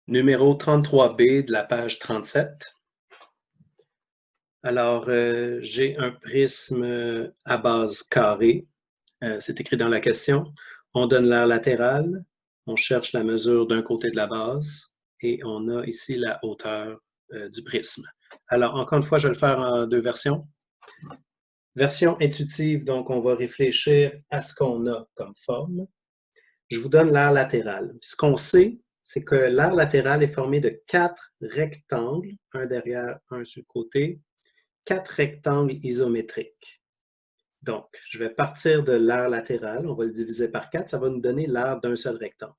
Numéro 33B de la page 37. Alors, j'ai un prisme à base carrée. C'est écrit dans la question. On donne l'aire latérale, on cherche la mesure d'un côté de la base et on a ici la hauteur du prisme. Alors, encore une fois, je vais le faire en deux versions. Version intuitive, donc on va réfléchir à ce qu'on a comme forme. Je vous donne l'aire latérale. Ce qu'on sait, c'est que l'aire latérale est formée de 4 rectangles, un derrière, un sur le côté, 4 rectangles isométriques. Donc, je vais partir de l'aire latérale, on va le diviser par 4, ça va nous donner l'aire d'un seul rectangle.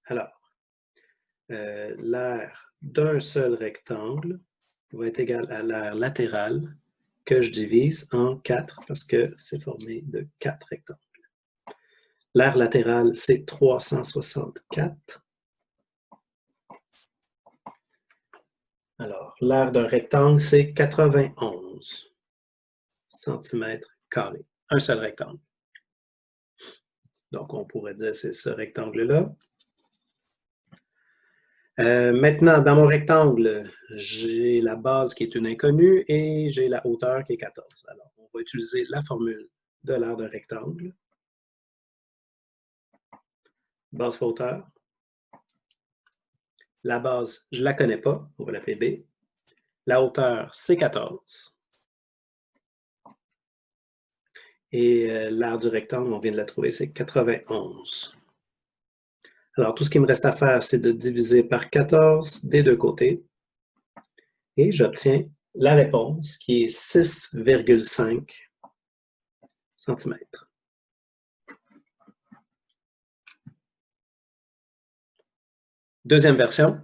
Alors, l'aire d'un seul rectangle va être égal à l'aire latérale que je divise en 4 parce que c'est formé de 4 rectangles. L'aire latérale, c'est 364. Alors, l'aire d'un rectangle, c'est 91 cm². Un seul rectangle. Donc, on pourrait dire que c'est ce rectangle-là. Maintenant, dans mon rectangle, j'ai la base qui est une inconnue et j'ai la hauteur qui est 14. Alors, on va utiliser la formule de l'aire d'un rectangle. Base fois hauteur. La base, je ne la connais pas, on va l'appeler B. La hauteur, c'est 14. Et l'aire du rectangle, on vient de la trouver, c'est 91. Alors, tout ce qu'il me reste à faire, c'est de diviser par 14 des deux côtés. Et j'obtiens la réponse qui est 6,5 cm. Deuxième version.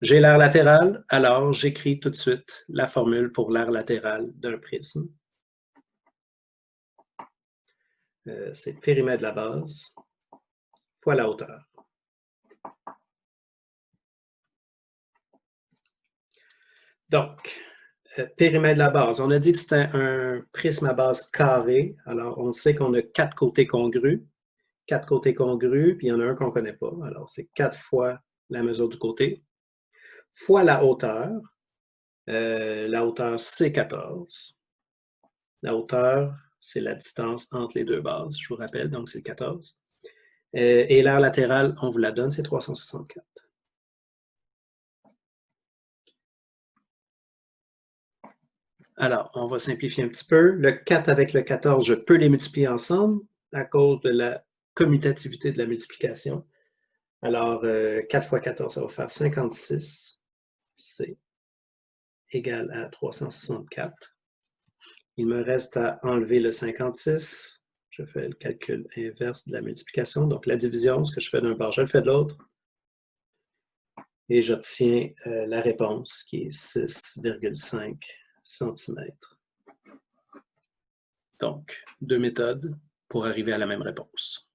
J'ai l'aire latérale, alors j'écris tout de suite la formule pour l'aire latérale d'un prisme. C'est le périmètre de la base fois la hauteur. Donc, périmètre de la base. On a dit que c'était un prisme à base carrée. Alors, on sait qu'on a 4 côtés congrus. 4 côtés congrus, puis il y en a un qu'on ne connaît pas. Alors, c'est 4 fois la mesure du côté, fois la hauteur. La hauteur, c'est 14. La hauteur, c'est la distance entre les deux bases, je vous rappelle, donc c'est 14. Et l'aire latérale, on vous la donne, c'est 364. Alors, on va simplifier un petit peu. Le 4 avec le 14, je peux les multiplier ensemble à cause de la commutativité de la multiplication. Alors, 4 fois 14, ça va faire 56. C'est égal à 364. Il me reste à enlever le 56. Je fais le calcul inverse de la multiplication. Donc, la division, ce que je fais d'un bord, je le fais de l'autre. Et j'obtiens la réponse qui est 6,5 cm. Donc, deux méthodes pour arriver à la même réponse.